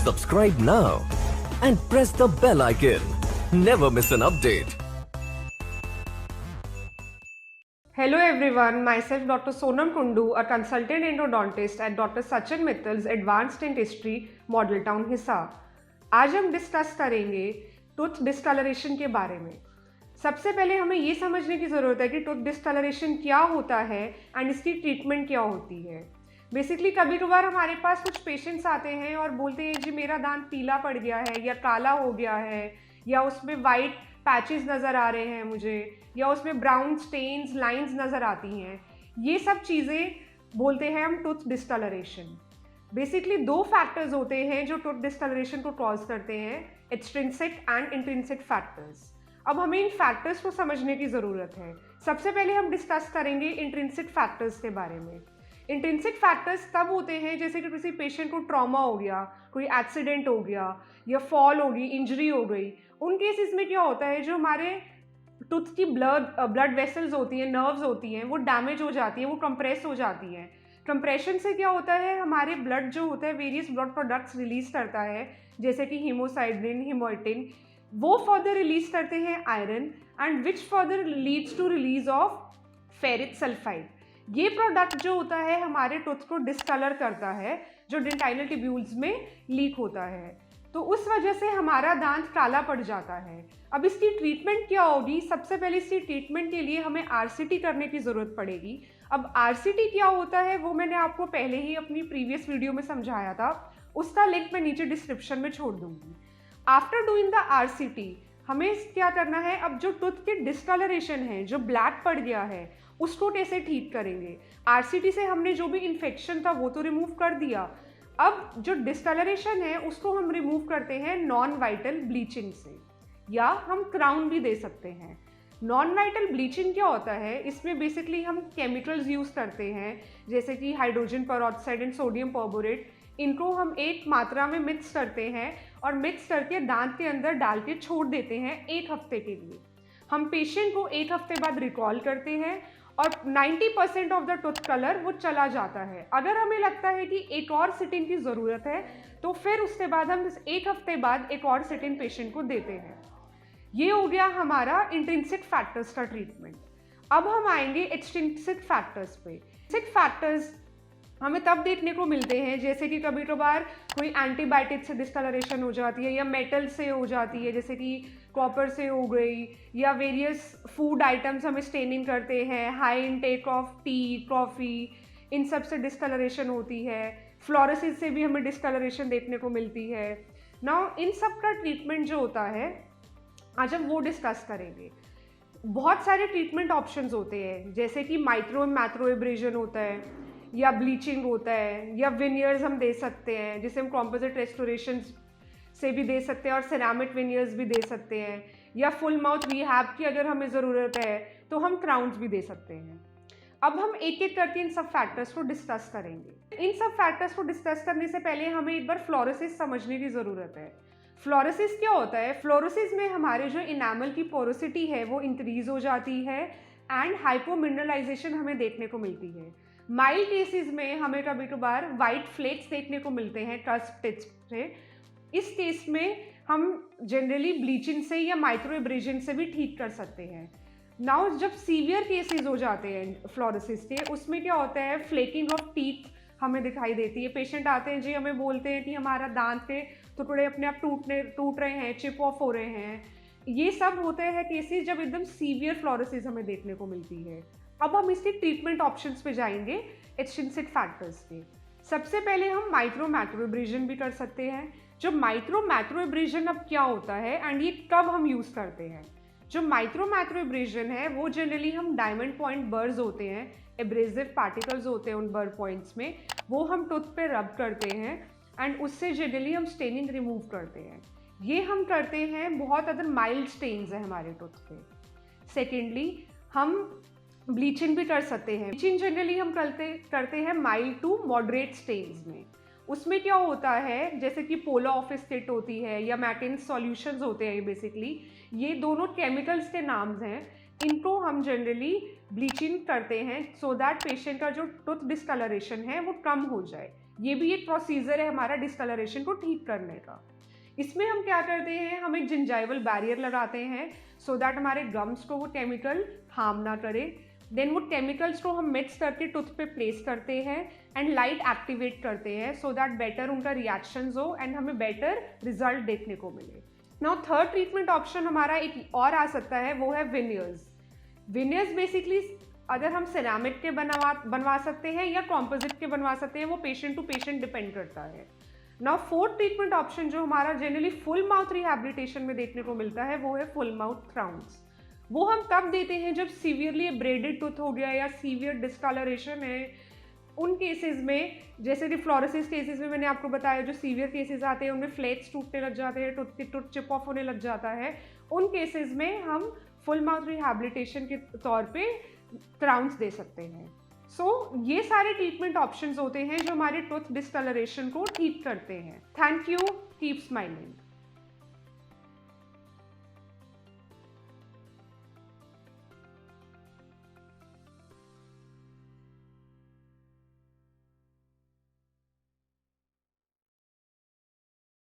Subscribe now and press the bell icon. Never miss an update. Hello everyone, myself Dr. Sonam Kundu, a consultant endodontist at Dr. Sachin Mittal's Advanced Dentistry, Model Town, Hisar. आज हम discuss करेंगे tooth discolouration के बारे में। सबसे पहले हमें ये समझने की ज़रूरत है कि टूथ डिस्कलरेशन क्या होता है एंड इसकी ट्रीटमेंट क्या होती है। बेसिकली कभी कभार हमारे पास कुछ पेशेंट्स आते हैं और बोलते हैं जी मेरा दांत पीला पड़ गया है या काला हो गया है या उसमें वाइट पैचेस नज़र आ रहे हैं मुझे या उसमें ब्राउन स्टेन्स लाइंस नज़र आती हैं। ये सब चीज़ें बोलते हैं हम टूथ डिस्कलरेशन। बेसिकली दो फैक्टर्स होते हैं जो टूथ डिस्कलरेशन को कॉज करते हैं, एक्सट्रिंसिक एंड इंट्रिंसिक फैक्टर्स। अब हमें इन फैक्टर्स को समझने की ज़रूरत है। सबसे पहले हम डिस्कस करेंगे इंट्रिंसिक फैक्टर्स के बारे में। इंट्रिंसिक फैक्टर्स तब होते हैं जैसे कि किसी पेशेंट को ट्रॉमा हो गया, कोई एक्सीडेंट हो गया या फॉल हो गई, इंजरी हो गई। उन केसेस में क्या होता है, जो हमारे टूथ की ब्लड वेसल्स होती हैं, नर्व्स होती हैं, वो डैमेज हो जाती हैं, वो कंप्रेस हो जाती हैं। कंप्रेशन से क्या होता है, हमारे ब्लड जो होता है वेरियस ब्लड प्रोडक्ट्स रिलीज करता है, जैसे कि हीमोसाइडिन, हीमोइटिन। वो फर्दर रिलीज करते हैं iron and which further leads to release of ferric sulphide. ये प्रोडक्ट जो होता है हमारे टूथ को डिस्कलर करता है, जो डेंटाइनल ट्यूब्यूल्स में लीक होता है। तो उस वजह से हमारा दांत काला पड़ जाता है। अब इसकी ट्रीटमेंट क्या होगी? सबसे पहले इसकी ट्रीटमेंट के लिए हमें आरसीटी करने की ज़रूरत पड़ेगी। अब आरसीटी क्या होता है वो मैंने आपको पहले ही अपनी प्रीवियस वीडियो में समझाया था, उसका लिंक मैं नीचे डिस्क्रिप्शन में छोड़ दूंगी। आफ्टर डूइंग द आरसीटी हमें क्या करना है, अब जो टूथ की डिस्कलरेशन है, जो ब्लैक पड़ गया है, उसको कैसे ठीक करेंगे। आरसीटी से हमने जो भी इन्फेक्शन था वो तो रिमूव कर दिया। अब जो डिस्कलरेशन है उसको हम रिमूव करते हैं नॉन वाइटल ब्लीचिंग से, या हम क्राउन भी दे सकते हैं। नॉन वाइटल ब्लीचिंग क्या होता है, इसमें बेसिकली हम केमिकल्स यूज़ करते हैं, जैसे कि hydrogen peroxide and sodium perborate. इनको हम एक मात्रा में मिक्स करते हैं और मिक्स करके दांत के अंदर डाल के छोड़ देते हैं 1 हफ्ते के लिए। हम पेशेंट को 1 हफ्ते बाद रिकॉल करते हैं और 90% ऑफ द टूथ कलर वो चला जाता है। अगर हमें लगता है कि एक और सिटिंग की ज़रूरत है तो फिर उसके बाद हम 1 हफ्ते बाद एक और सिटिंग पेशेंट को देते हैं। ये हो गया हमारा इंट्रिंसिक फैक्टर्स का ट्रीटमेंट। अब हम आएंगे एक्सट्रिंसिक फैक्टर्स पे। एक्सट्रिंसिक फैक्टर्स हमें तब देखने को मिलते हैं जैसे कि कभी कभार कोई एंटीबायोटिक से डिस्कलरेशन हो जाती है या मेटल से हो जाती है, जैसे कि कॉपर से हो गई, या वेरियस फूड आइटम्स हमें स्टेनिंग करते हैं, high intake of tea, coffee, इन सब से डिस्कलरेशन होती है। फ्लोरोसिस से भी हमें डिस्कलरेशन देखने को मिलती है। नाउ इन सब का ट्रीटमेंट जो होता है आज हम वो डिस्कस करेंगे। बहुत सारे ट्रीटमेंट ऑप्शंस होते हैं, जैसे कि माइक्रो मैक्रो एब्रेजन होता है, या ब्लीचिंग होता है, या विनियर्स हम दे सकते हैं, जिसे हम कॉम्पोजिट रेस्टोरेशन से भी दे सकते हैं और सेरामिक विनियर्स भी दे सकते हैं, या फुल माउथ रिहैब की अगर हमें ज़रूरत है तो हम क्राउन्स भी दे सकते हैं। अब हम एक एक करके इन सब फैक्टर्स को डिस्कस करेंगे। इन सब फैक्टर्स को डिस्कस करने से पहले हमें एक बार फ्लोरोसिस समझने की ज़रूरत है। फ्लोरोसिस क्या होता है? फ्लोरोसिस में हमारे जो इनामल की पोरोसिटी है वो इंक्रीज हो जाती है एंड हाइपोमिनरलाइजेशन हमें देखने को मिलती है। माइल्ड केसेस में हमें कभी कभार वाइट फ्लेक्स देखने को मिलते हैं टच टिप्स से। इस केस में हम जनरली ब्लीचिंग से या माइक्रो एब्रेजन से भी ठीक कर सकते हैं। नाउ जब सीवियर केसेस हो जाते हैं फ्लोरोसिस के, उसमें क्या होता है, फ्लेकिंग ऑफ टीथ हमें दिखाई देती है। पेशेंट आते हैं जी, हमें बोलते हैं कि हमारा दांत के टुकड़े अपने आप टूट रहे हैं, चिप ऑफ हो रहे हैं। ये सब होते हैं केसेस जब एकदम सीवियर फ्लोरोसिस हमें देखने को मिलती है। अब हम इसके ट्रीटमेंट ऑप्शंस पे जाएंगे एक्सट्रिंसिक फैक्टर्स के। सबसे पहले हम माइक्रो मैक्रो एब्रेजन भी कर सकते हैं। जो माइक्रो मैक्रो एब्रेजन अब क्या होता है एंड ये कब हम यूज़ करते हैं? जो माइक्रो मैक्रो एब्रेजन है वो जनरली हम डायमंड पॉइंट बर्स होते हैं, एब्रेसिव पार्टिकल्स होते हैं उन बर पॉइंट्स में, वो हम टूथ पे रब करते हैं एंड उससे जनरली हम स्टेनिंग रिमूव करते हैं। ये हम करते हैं बहुत अदर माइल्ड स्टेन्स है हमारे टूथ पे। सेकेंडली हम ब्लीचिंग भी कर सकते हैं। ब्लीचिंग जनरली हम करते हैं माइल्ड टू मॉडरेट स्टेन्स में। उसमें क्या होता है, जैसे कि पोलो ऑफिस किट होती है या मैकेन्स सॉल्यूशंस होते हैं, बेसिकली ये दोनों केमिकल्स के नाम्स हैं। इनको हम जनरली ब्लीचिंग करते हैं सो दैट पेशेंट का जो टूथ डिस्कलरेशन है वो कम हो जाए। ये भी एक प्रोसीजर है हमारा डिस्कलरेशन को ठीक करने का। इसमें हम क्या करते हैं, हम एक जिंजाइवल बैरियर लगाते हैं सो दैट हमारे गम्स को वो केमिकल हार्म ना करे। देन वो केमिकल्स को हम मिक्स करके टूथ पे प्लेस करते हैं एंड लाइट एक्टिवेट करते हैं सो दैट बेटर उनका रिएक्शंस हो एंड हमें बेटर रिजल्ट देखने को मिले। नाउ थर्ड ट्रीटमेंट ऑप्शन हमारा एक और आ सकता है, वो है विनियर्स। विनियर्स बेसिकली अगर हम सिरेमिक के बनवा सकते हैं या कॉम्पोजिट के बनवा सकते हैं, वो पेशेंट टू पेशेंट डिपेंड करता है। नाउ फोर्थ ट्रीटमेंट ऑप्शन जो हमारा जनरली फुल माउथ रिहैबिलिटेशन में देखने को मिलता है, वो है फुल माउथ क्राउन्स। वो हम तब देते हैं जब सीवियरली ब्रेडेड टूथ हो गया या सीवियर डिस्कलरेशन है। उन केसेस में, जैसे डिफ्लोरोसिस केसेस में मैंने आपको बताया, जो सीवियर केसेस आते हैं उनमें फ्लेक्स टूटने लग जाते हैं, टूथ चिप ऑफ होने लग जाता है, उन केसेस में हम फुल माउथ रिहैबिलिटेशन के तौर पे क्राउन्स दे सकते हैं। ये सारे ट्रीटमेंट ऑप्शंस होते हैं जो हमारे टूथ डिस्कलरेशन को ठीक करते हैं। Thank you, keep smiling.